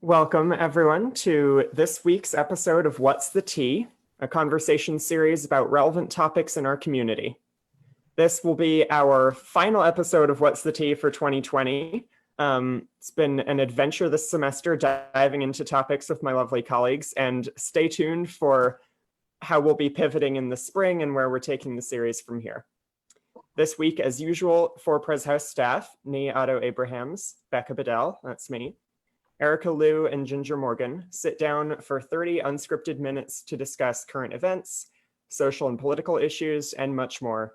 Welcome, everyone, to this week's episode of What's the Tea, a conversation series about relevant topics in our community. This will be our final episode of What's the Tea for 2020. It's been an adventure this semester diving into topics with my lovely colleagues, and stay tuned for how we'll be pivoting in the spring and where we're taking the series from here. This week, as usual, for Pres House staff, Nee Otto Abrahams, Becca Bedell, that's me, Erica Liu and Ginger Morgan sit down for 30 unscripted minutes to discuss current events, social and political issues, and much more,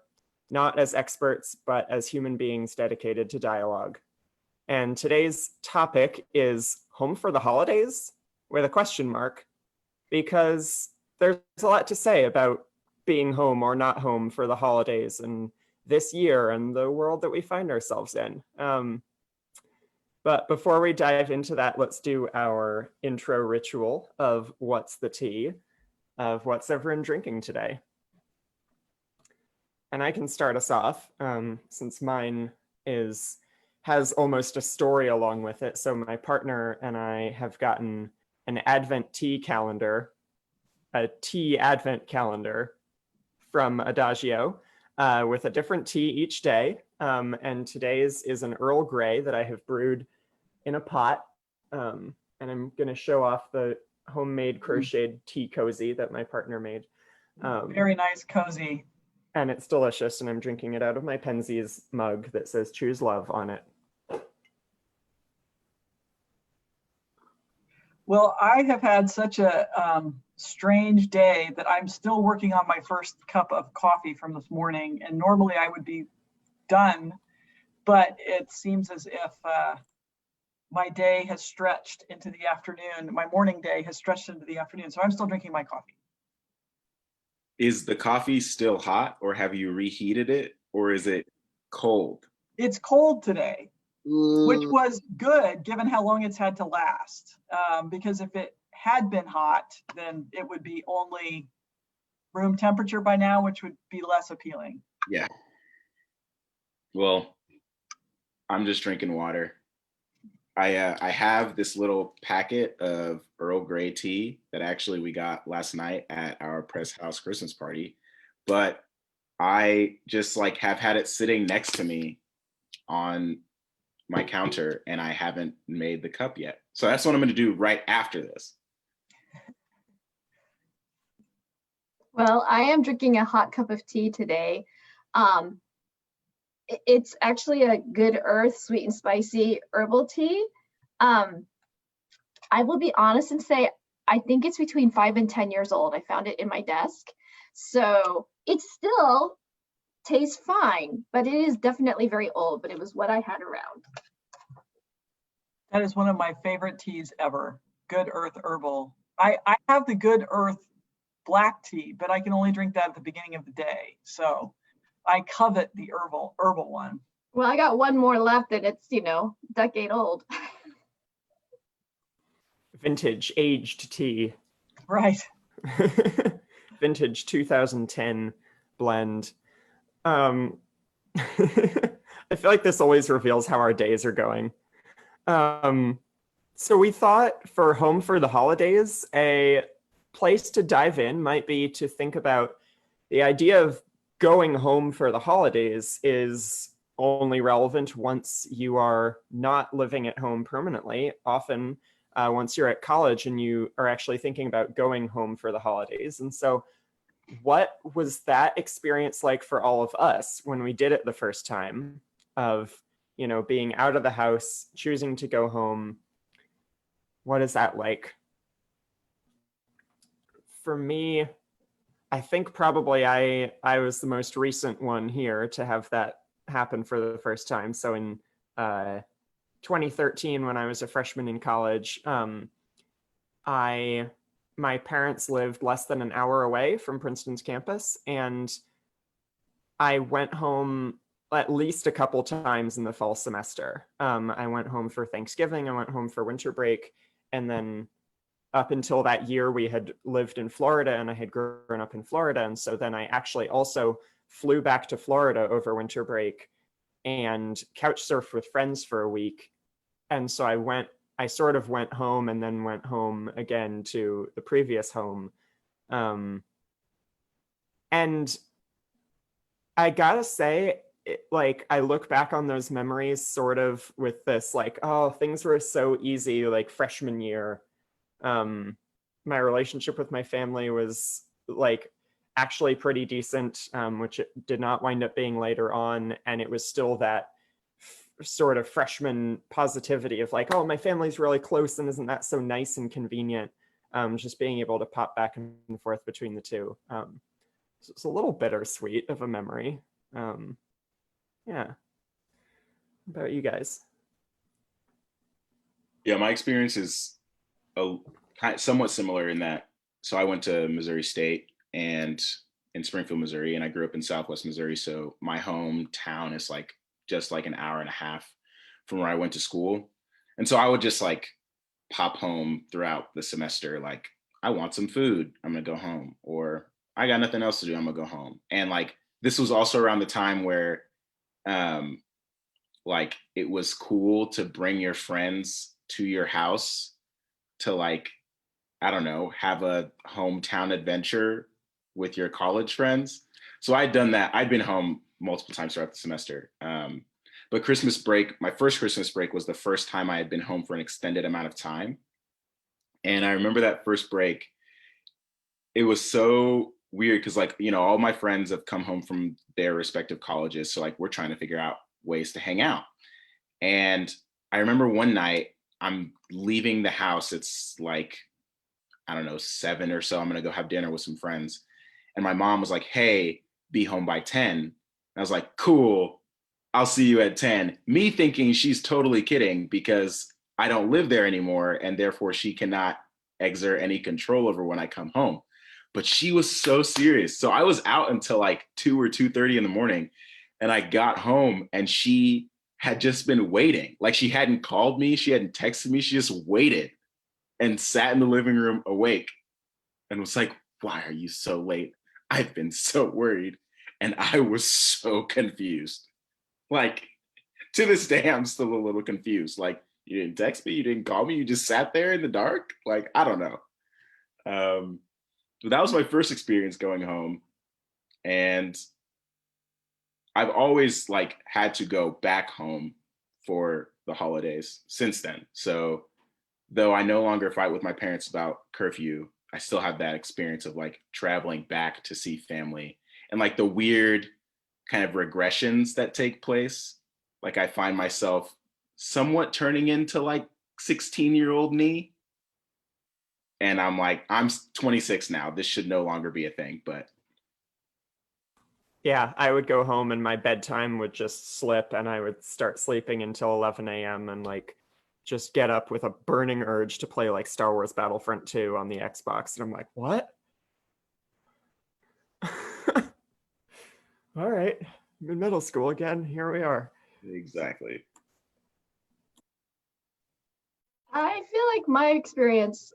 not as experts, but as human beings dedicated to dialogue. And today's topic is home for the holidays with a question mark, because there's a lot to say about being home or not home for the holidays and this year and the world that we find ourselves in. But before we dive into that, let's do our intro ritual of what's the tea, of what's everyone drinking today. And I can start us off, since mine has almost a story along with it. So my partner and I have gotten an Advent tea calendar, a tea Advent calendar from Adagio, with a different tea each day. And today's is an Earl Grey that I have brewed in a pot. And I'm going to show off the homemade crocheted tea cozy that my partner made. Very nice cozy. And it's delicious, and I'm drinking it out of my Penzies mug that says "Choose Love" on it. Well, I have had such a strange day that I'm still working on my first cup of coffee from this morning. And normally I would be done, but it seems as if my day has stretched into the afternoon. My morning day has stretched into the afternoon. So I'm still drinking my coffee. Is the coffee still hot, or have you reheated it, or is it cold? It's cold today, which was good given how long it's had to last. Because if it had been hot, then it would be only room temperature by now, which would be less appealing. Yeah. Well, I'm just drinking water. I have this little packet of Earl Grey tea that actually we got last night at our Press House Christmas party, but I just have had it sitting next to me on my counter, and I haven't made the cup yet. So that's what I'm going to do right after this. Well, I am drinking a hot cup of tea today. It's actually a Good Earth sweet and spicy herbal tea. I will be honest and say I think it's between 5 and 10 years old. I found it in my desk. So it still tastes fine, but it is definitely very old, but it was what I had around. That is one of my favorite teas ever, Good Earth herbal. I have the Good Earth black tea, but I can only drink that at the beginning of the day. So I covet the herbal one. Well, I got one more left, and it's, decade old. Vintage aged tea. Right. Vintage 2010 blend. I feel like this always reveals how our days are going. So we thought for Home for the Holidays, a place to dive in might be to think about the idea of going home for the holidays is only relevant once you are not living at home permanently. Often once you're at college and you are actually thinking about going home for the holidays. And so what was that experience like for all of us when we did it the first time of, being out of the house, choosing to go home? What is that like? For me, I think probably I was the most recent one here to have that happen for the first time. So in 2013, when I was a freshman in college, my parents lived less than an hour away from Princeton's campus, and I went home at least a couple times in the fall semester. I went home for Thanksgiving, I went home for winter break, and then up until that year, we had lived in Florida, and I had grown up in Florida. And so then I actually also flew back to Florida over winter break and couch surfed with friends for a week. And so I I sort of went home and then went home again to the previous home. And I gotta say, like, I look back on those memories sort of with this, like, oh, things were so easy, like freshman year. My relationship with my family was like actually pretty decent, which it did not wind up being later on. And it was still that sort of freshman positivity of like, oh, my family's really close and isn't that so nice and convenient? Just being able to pop back and forth between the two. So it's a little bittersweet of a memory. Yeah. How about you guys? Yeah, my experience is somewhat similar in that. So I went to Missouri State and in Springfield, Missouri, and I grew up in Southwest Missouri. So my hometown is like just like an hour and a half from where I went to school. And so I would just like pop home throughout the semester. Like, I want some food, I'm gonna go home. Or I got nothing else to do, I'm gonna go home. And like, this was also around the time where like it was cool to bring your friends to your house to like, I don't know, have a hometown adventure with your college friends. So I'd done that. I'd been home multiple times throughout the semester. But Christmas break, my first Christmas break was the first time I had been home for an extended amount of time. And I remember that first break, it was so weird because like, you know, all my friends have come home from their respective colleges. So like, we're trying to figure out ways to hang out. And I remember one night I'm leaving the house. It's like, I don't know, 7 or so. I'm gonna go have dinner with some friends. And my mom was like, hey, be home by 10. And I was like, cool, I'll see you at 10. Me thinking she's totally kidding because I don't live there anymore and therefore she cannot exert any control over when I come home. But she was so serious. So I was out until like 2 or 2:30 in the morning. And I got home and she had just been waiting. Like, she hadn't called me, she hadn't texted me, she just waited and sat in the living room awake and was like, why are you so late? I've been so worried. And I was so confused. Like, to this day, I'm still a little confused. Like, you didn't text me, you didn't call me, you just sat there in the dark? Like, I don't know. But that was my first experience going home. And I've always like had to go back home for the holidays since then. So though I no longer fight with my parents about curfew, I still have that experience of like traveling back to see family and like the weird kind of regressions that take place. Like, I find myself somewhat turning into like 16-year-old me. And I'm like, I'm 26 now. This should no longer be a thing. But Yeah, I would go home and my bedtime would just slip and I would start sleeping until 11 a.m. and like just get up with a burning urge to play like Star Wars Battlefront 2 on the Xbox. And I'm like, what? All right, I'm in middle school again. Here we are. exactly. I feel like my experience,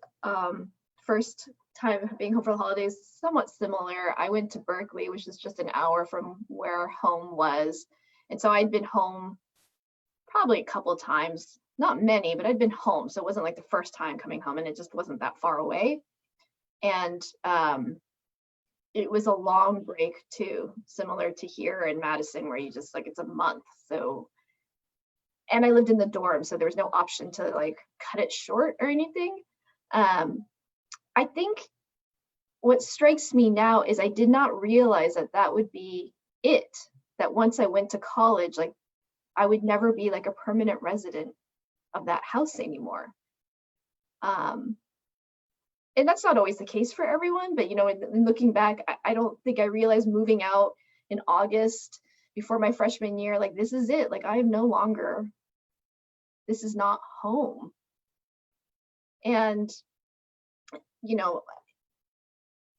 first time being home for the holidays, somewhat similar. I went to Berkeley, which is just an hour from where home was. And so I'd been home probably a couple times, not many, but I'd been home. So it wasn't like the first time coming home and it just wasn't that far away. And it was a long break too, similar to here in Madison, where you just like, it's a month. So, and I lived in the dorm, so there was no option to like cut it short or anything. I think what strikes me now is I did not realize that that would be it, that once I went to college, like I would never be like a permanent resident of that house anymore. And that's not always the case for everyone, but you know, in looking back, I don't think I realized moving out in August before my freshman year, like this is it, like I am no longer, this is not home. And, you know,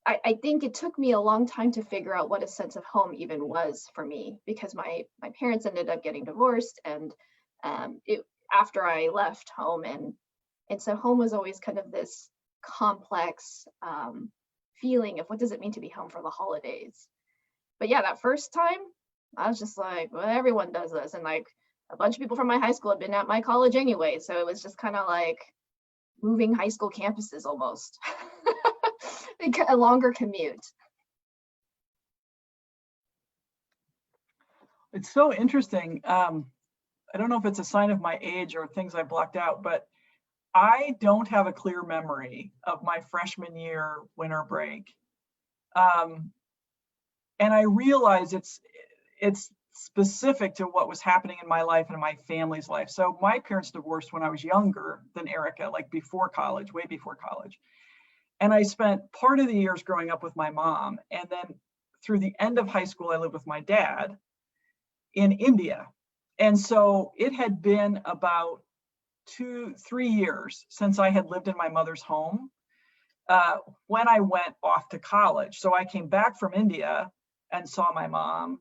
I think it took me a long time to figure out what a sense of home even was for me, because my parents ended up getting divorced and after I left home, and so home was always kind of this complex feeling of what does it mean to be home for the holidays. But yeah, that first time I was just like, well, everyone does this, and like a bunch of people from my high school had been at my college anyway. So it was just kind of like moving high school campuses almost. A longer commute. It's so interesting. I don't know if it's a sign of my age or things I blocked out, but I don't have a clear memory of my freshman year winter break. And I realize it's specific to what was happening in my life and in my family's life. So my parents divorced when I was younger than Erica, like before college, way before college. And I spent part of the years growing up with my mom. And then through the end of high school, I lived with my dad in India. And so it had been about 2-3 years since I had lived in my mother's home when I went off to college. So I came back from India and saw my mom.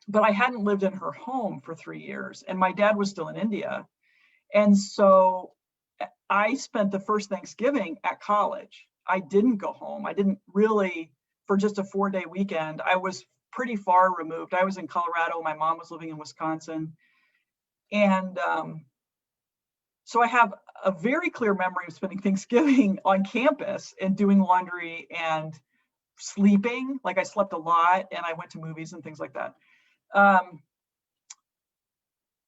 But I hadn't lived in her home for 3 years, and my dad was still in India. And so I spent the first Thanksgiving at college. I didn't go home. I didn't really, for just a 4-day weekend. I was pretty far removed. I was in Colorado. My mom was living in Wisconsin. And so I have a very clear memory of spending Thanksgiving on campus and doing laundry and sleeping. Like I slept a lot, and I went to movies and things like that.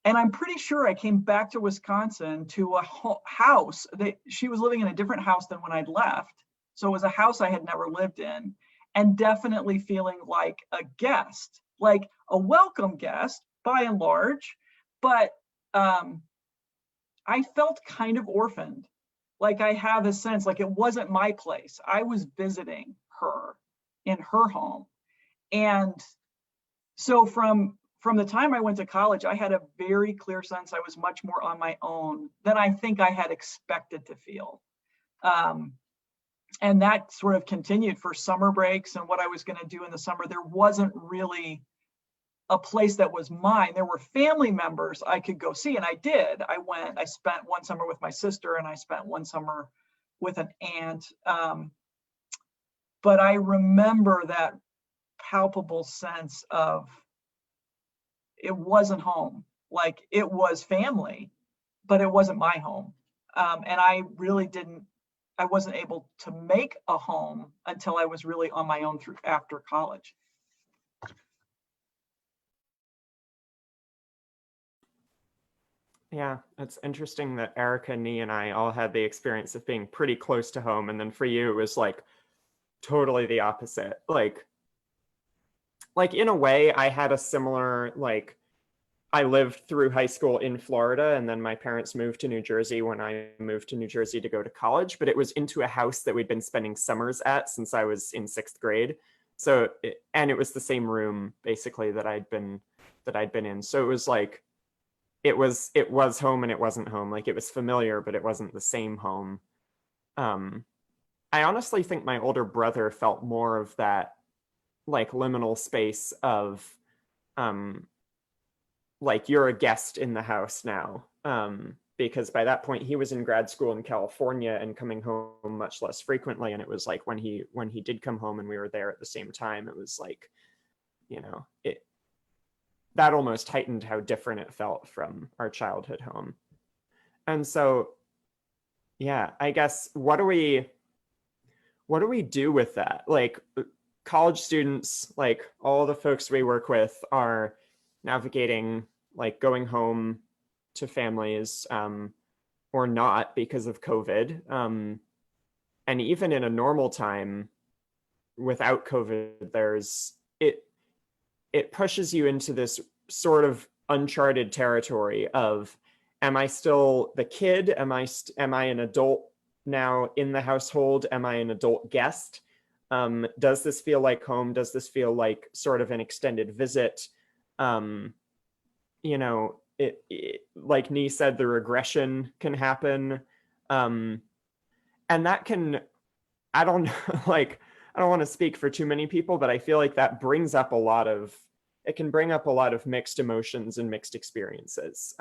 And I'm pretty sure I came back to Wisconsin to a house that she was living in a different house than when I'd left. So it was a house I had never lived in, and definitely feeling like a guest, like a welcome guest by and large. But I felt kind of orphaned. Like I have a sense like it wasn't my place. I was visiting her in her home. And so from the time I went to college, I had a very clear sense I was much more on my own than I think I had expected to feel. And that sort of continued for summer breaks and what I was going to do in the summer. There wasn't really a place that was mine. There were family members I could go see, and I did. I spent one summer with my sister, and I spent one summer with an aunt. But I remember that palpable sense of it wasn't home. Like it was family, but it wasn't my home. And I wasn't able to make a home until I was really on my own after college. Yeah, it's interesting that Erica, Nee, and I all had the experience of being pretty close to home. And then for you, it was like totally the opposite. Like in a way, I had a similar, like, I lived through high school in Florida, and then my parents moved to New Jersey when I moved to New Jersey to go to college, but it was into a house that we'd been spending summers at since I was in 6th grade. So, and it was the same room basically that I'd been in. So it was like, it was home and it wasn't home. Like it was familiar, but it wasn't the same home. I honestly think my older brother felt more of that like liminal space of, like you're a guest in the house now, because by that point he was in grad school in California and coming home much less frequently. And it was like when he did come home and we were there at the same time, it was like, you know, that almost heightened how different it felt from our childhood home. And so, yeah, I guess what do we do with that? Like college students, like all the folks we work with are navigating like going home to families or not because of COVID. And even in a normal time without COVID, it pushes you into this sort of uncharted territory of, am I still the kid? Am I an adult now in the household? Am I an adult guest? Does this feel like home? Does this feel like sort of an extended visit? You know, like Nee said, the regression can happen. And that can, I don't know, like, I don't want to speak for too many people, but I feel like that brings up it can bring up a lot of mixed emotions and mixed experiences.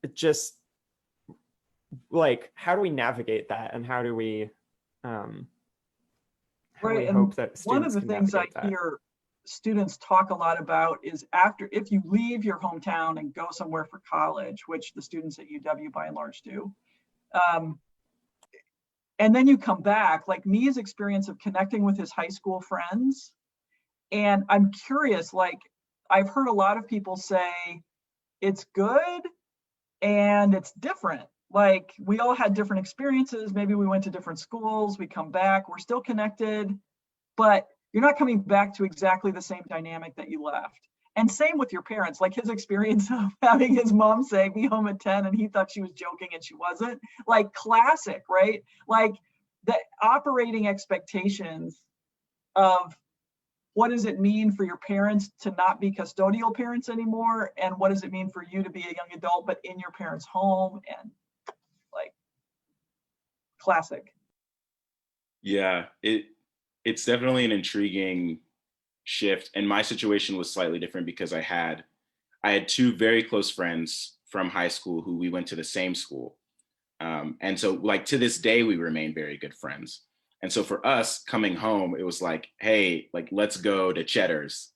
It just, like, how do we navigate that? And how do we, Right, hope that students one of the can things I navigate that? hear students talk a lot about is if you leave your hometown and go somewhere for college, which the students at UW by and large do, and then you come back, like Mia's experience of connecting with his high school friends. And I'm curious, like, I've heard a lot of people say it's good and it's different. Like, we all had different experiences. Maybe we went to different schools, we come back, we're still connected, but you're not coming back to exactly the same dynamic that you left. And same with your parents, like his experience of having his mom say, be home at 10, and he thought she was joking and she wasn't. Like, classic, right? Like, the operating expectations of what does it mean for your parents to not be custodial parents anymore? And what does it mean for you to be a young adult, but in your parents' home? And like, classic. Yeah, it's definitely an intriguing shift. And my situation was slightly different because I had two very close friends from high school who we went to the same school. And so, like, to this day, we remain very good friends. And so for us coming home, it was like, hey, like, let's go to Cheddar's,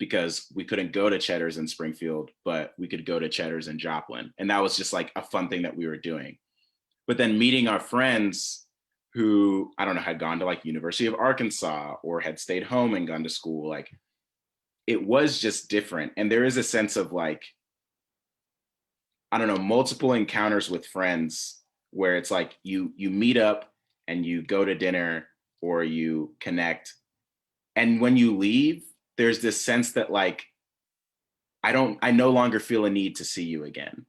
because we couldn't go to Cheddar's in Springfield, but we could go to Cheddar's in Joplin. And that was just like a fun thing that we were doing. But then meeting our friends who, I don't know, had gone to like University of Arkansas or had stayed home and gone to school, like, it was just different. And there is a sense of like, I don't know, multiple encounters with friends where it's like you meet up and you go to dinner or you connect. And when you leave, there's this sense that like, I no longer feel a need to see you again.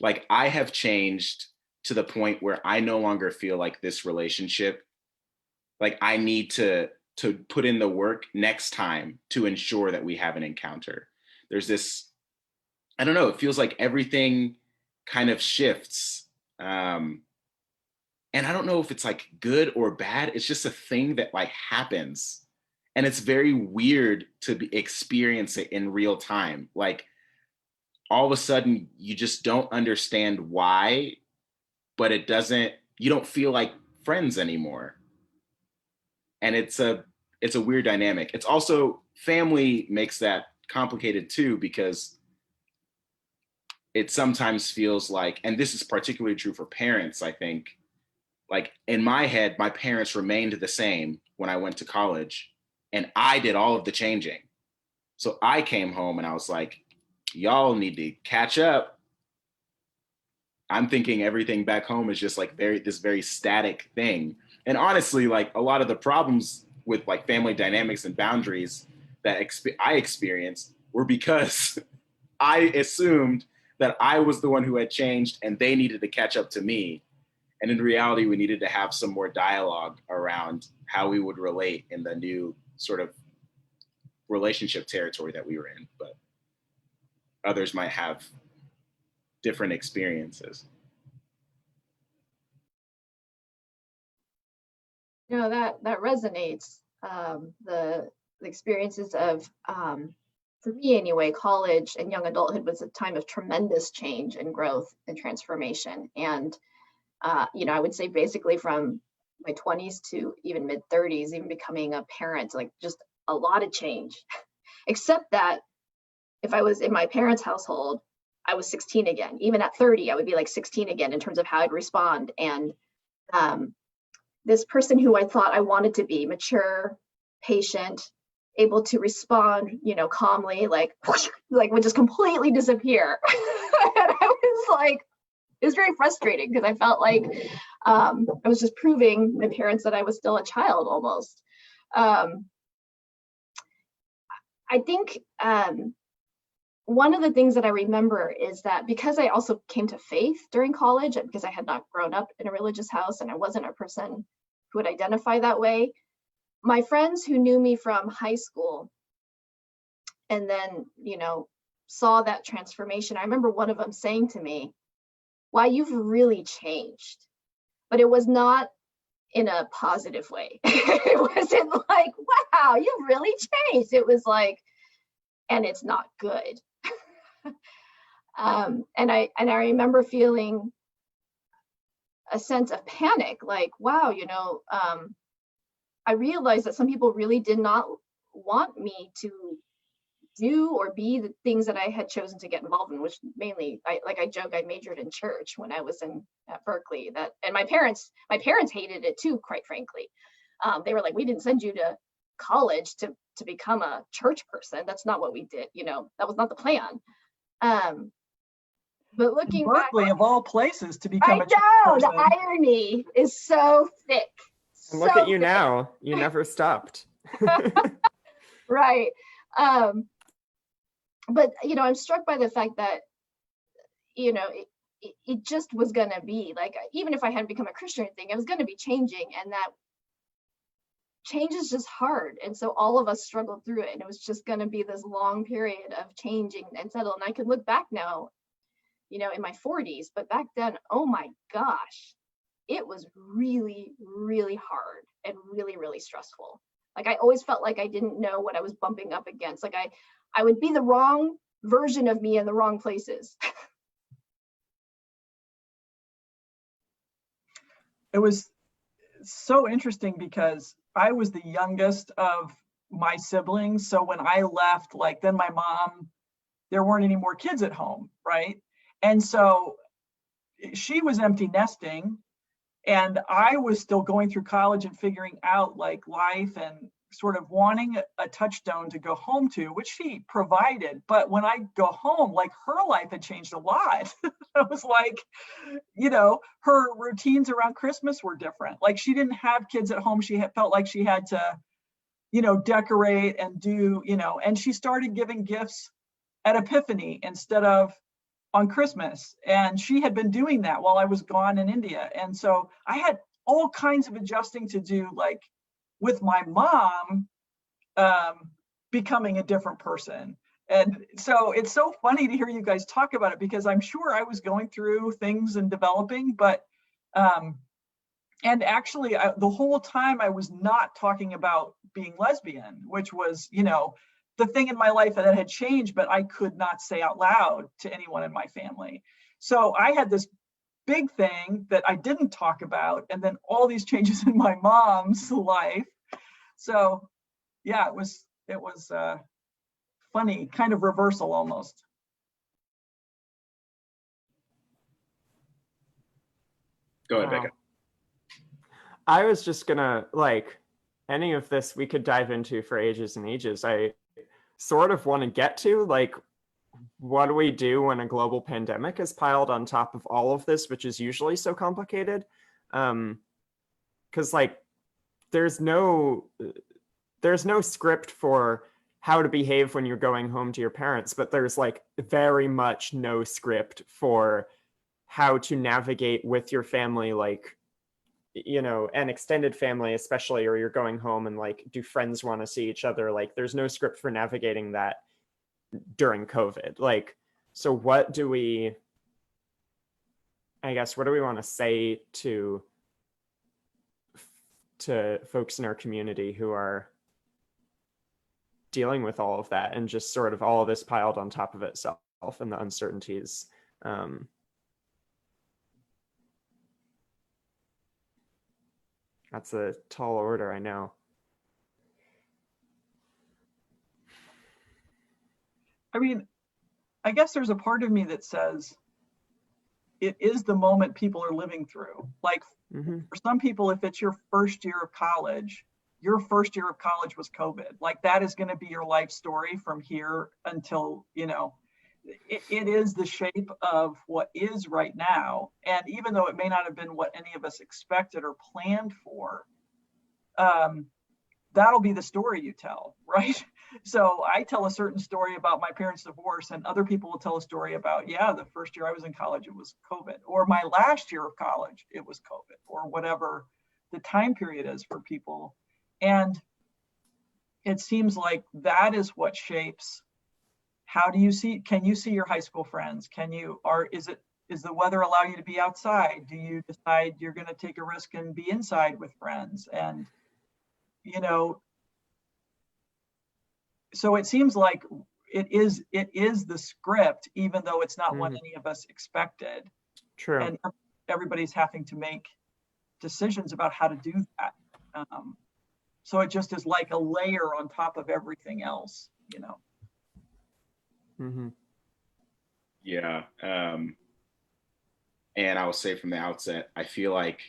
Like, I have changed to the point where I no longer feel like this relationship, like I need to put in the work next time to ensure that we have an encounter. There's this, I don't know, it feels like everything kind of shifts. And I don't know if it's like good or bad. It's just a thing that like happens. And it's very weird to experience it in real time. Like, all of a sudden you just don't understand why, but you don't feel like friends anymore. And it's a weird dynamic. It's also, family makes that complicated too, because it sometimes feels like, and this is particularly true for parents, I think, like in my head, my parents remained the same when I went to college and I did all of the changing. So I came home and I was like, y'all need to catch up. I'm thinking everything back home is just like this very static thing. And honestly, like a lot of the problems with like family dynamics and boundaries that I experienced were because I assumed that I was the one who had changed and they needed to catch up to me. And in reality, we needed to have some more dialogue around how we would relate in the new sort of relationship territory that we were in. But others might have different experiences. You know, that resonates. The experiences of, for me anyway, college and young adulthood was a time of tremendous change and growth and transformation. And you know, I would say basically from my 20s to even mid 30s, even becoming a parent, like just a lot of change. Except that if I was in my parents' household, I was 16 again. Even at 30, I would be like 16 again in terms of how I'd respond. And this person who I thought I wanted to be, mature, patient, able to respond, you know, calmly, like would just completely disappear. And I was like, it was very frustrating because I felt like I was just proving my parents that I was still a child almost. I think one of the things that I remember is that because I also came to faith during college, and because I had not grown up in a religious house and I wasn't a person who would identify that way, my friends who knew me from high school and then, you know, saw that transformation. I remember one of them saying to me, "Wow, you've really changed." But it was not in a positive way. It wasn't like, "Wow, you've really changed." It was like, and it's not good. And I remember feeling a sense of panic, like, wow, you know, I realized that some people really did not want me to do or be the things that I had chosen to get involved in, which mainly, I joke, I majored in church when I was at Berkeley. And my parents hated it too, quite frankly. They were like, we didn't send you to college to become a church person. That's not what we did. That was not the plan. But looking Berkeley, back, of all places, to become I a church know person. the irony is so thick. And look at you thick. now. You never stopped. Right. But I'm struck by the fact that it just was going to be like, even if I hadn't become a Christian thing, it was going to be changing, and that change is just hard. And so all of us struggled through it, and it was just going to be this long period of changing and settle. And I could look back now, in my 40s, but back then, oh my gosh, it was really, really hard and really, really stressful. Like, I always felt like I didn't know what I was bumping up against. Like I would be the wrong version of me in the wrong places. It was so interesting because I was the youngest of my siblings. So when I left, like, then my mom, there weren't any more kids at home, right? And so she was empty nesting, and I was still going through college and figuring out like life and sort of wanting a touchstone to go home to, which she provided. But when I go home, like, her life had changed a lot. I was like, her routines around Christmas were different. Like, she didn't have kids at home. She felt like she had to, decorate and do, and she started giving gifts at Epiphany instead of on Christmas. And she had been doing that while I was gone in India. And so I had all kinds of adjusting to do, like with my mom, becoming a different person. And so it's so funny to hear you guys talk about it, because I'm sure I was going through things and developing, but, and actually the whole time I was not talking about being lesbian, which was, the thing in my life that had changed, but I could not say out loud to anyone in my family. So I had this big thing that I didn't talk about, and then all these changes in my mom's life. So yeah, it was funny, kind of reversal almost. Go ahead, Wow. Becca. I was just gonna, like, any of this we could dive into for ages and ages. I sort of want to get to, like, what do we do when a global pandemic is piled on top of all of this, which is usually so complicated? Because, like, there's no script for how to behave when you're going home to your parents, but there's, like, very much no script for how to navigate with your family, like, an extended family especially, or you're going home and, like, do friends want to see each other? Like, there's no script for navigating that during COVID. Like, so what do we want to say to folks in our community who are dealing with all of that, and just sort of all of this piled on top of itself and the uncertainties? That's a tall order, I know. I mean, I guess there's a part of me that says it is the moment people are living through. Like, for some people, if it's your first year of college was COVID. Like, that is going to be your life story from here until, it is the shape of what is right now. And even though it may not have been what any of us expected or planned for, that'll be the story you tell, right? So I tell a certain story about my parents' divorce, and other people will tell a story about, the first year I was in college, it was COVID, or my last year of college, it was COVID, or whatever the time period is for people. And it seems like that is what shapes, can you see your high school friends? Is the weather allow you to be outside? Do you decide you're going to take a risk and be inside with friends? And, so it seems like it is the script, even though it's not what any of us expected. True. And everybody's having to make decisions about how to do that. So it just is like a layer on top of everything else, Mm-hmm. Yeah. And I will say from the outset, I feel like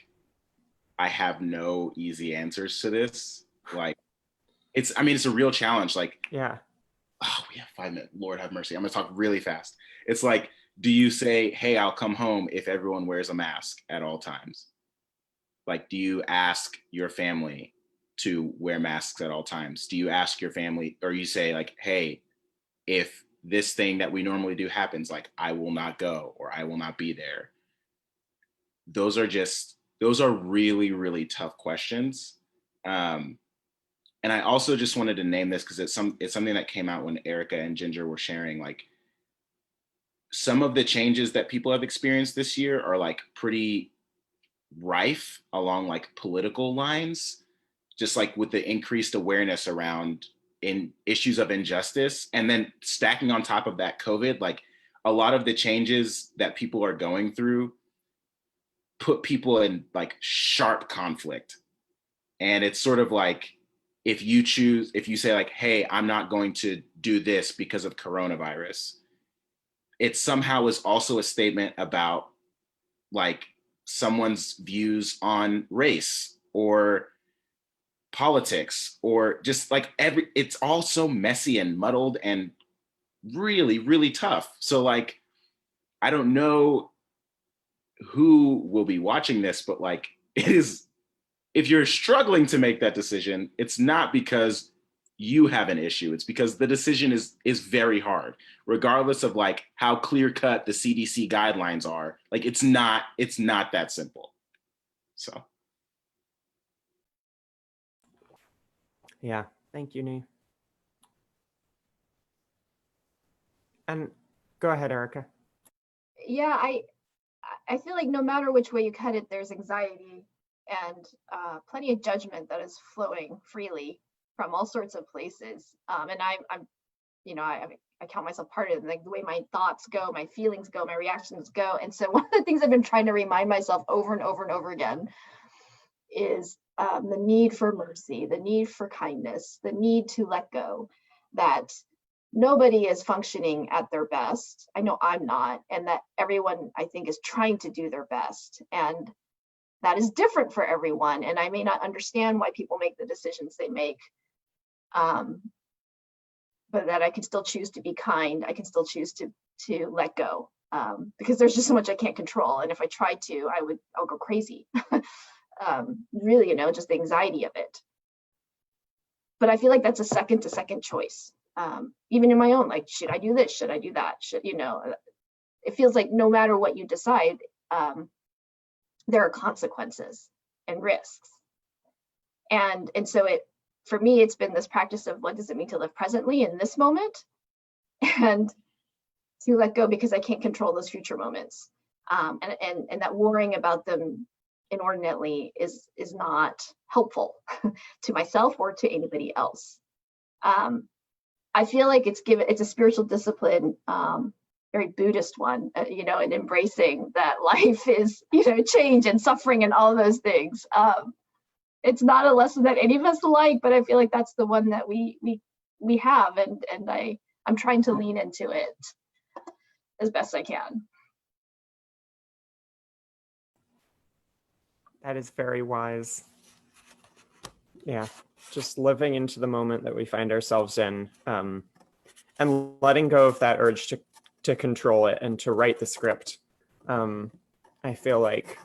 I have no easy answers to this. Like, I mean, it's a real challenge. Like, Yeah. oh, we have 5 minutes. Lord have mercy. I'm going to talk really fast. It's like, do you say, hey, I'll come home if everyone wears a mask at all times? Like, do you ask your family to wear masks at all times? Do you ask your family, or you say, like, hey, if this thing that we normally do happens, like, I will not go or I will not be there? Those are really, really tough questions. And I also just wanted to name this because it's something that came out when Erica and Ginger were sharing, like, some of the changes that people have experienced this year are like pretty rife along like political lines, just like with the increased awareness around in issues of injustice. And then stacking on top of that COVID, like a lot of the changes that people are going through put people in like sharp conflict. And it's sort of like, if you say like, hey, I'm not going to do this because of coronavirus, it somehow is also a statement about like someone's views on race or politics, or just like it's all so messy and muddled and really, really tough. So like, I don't know who will be watching this, but like, it is, if you're struggling to make that decision, it's not because you have an issue. It's because the decision is very hard, regardless of like how clear cut the CDC guidelines are. Like, it's not that simple. So. Yeah. Thank you, Nee. And go ahead, Erica. Yeah, I feel like no matter which way you cut it, there's anxiety and plenty of judgment that is flowing freely from all sorts of places. And I'm, you know, I count myself part of it, like the way my thoughts go, my feelings go, my reactions go. And so one of the things I've been trying to remind myself over and over and over again is the need for mercy, the need for kindness, the need to let go, that nobody is functioning at their best. I know I'm not, and that everyone, I think, is trying to do their best. And that is different for everyone. And I may not understand why people make the decisions they make, but that I can still choose to be kind. I can still choose to let go, because there's just so much I can't control. And if I tried to, I'll go crazy. Really, you know, just the anxiety of it. But I feel like that's a second to second choice. Even in my own, like, should I do this? Should I do that? Should, you know, it feels like no matter what you decide, there are consequences and risks. And so for me, it's been this practice of what does it mean to live presently in this moment, and to let go, because I can't control those future moments. And that worrying about them inordinately is not helpful to myself or to anybody else. I feel like it's a spiritual discipline, very Buddhist one, you know, and embracing that life is, you know, change and suffering and all those things. It's not a lesson that any of us like, but I feel like that's the one that we have, and I'm trying to lean into it as best I can. That is very wise. Yeah, just living into the moment that we find ourselves in, and letting go of that urge to control it and to write the script. I feel like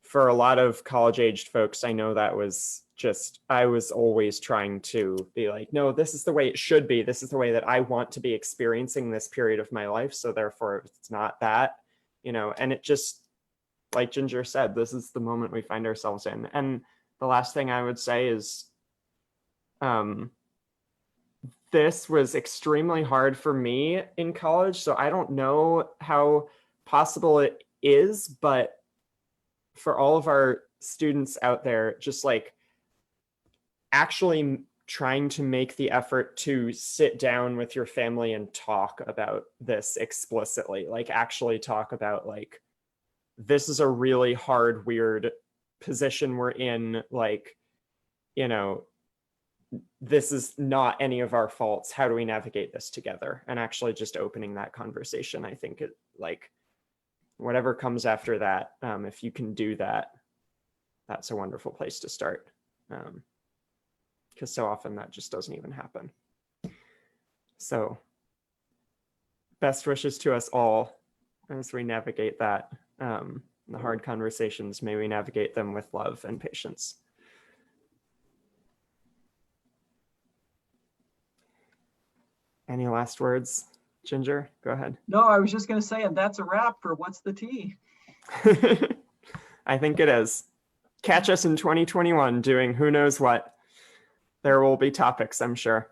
for a lot of college-aged folks, I know that was just, I was always trying to be like, no, this is the way it should be. This is the way that I want to be experiencing this period of my life. So therefore, it's not that, you know, and it just, like Ginger said, this is the moment we find ourselves in. And the last thing I would say is, this was extremely hard for me in college. So I don't know how possible it is, but for all of our students out there, just like actually trying to make the effort to sit down with your family and talk about this explicitly, like actually talk about like, this is a really hard, weird position we're in. Like, you know, this is not any of our faults. How do we navigate this together? And actually just opening that conversation, I think it, like, whatever comes after that, if you can do that, that's a wonderful place to start. Because so often that just doesn't even happen. So best wishes to us all as we navigate that. The hard conversations, may we navigate them with love and patience. Any last words, Ginger? Go ahead. No, I was just going to say, and that's a wrap for What's the Tea? I think it is. Catch us in 2021 doing who knows what. There will be topics, I'm sure.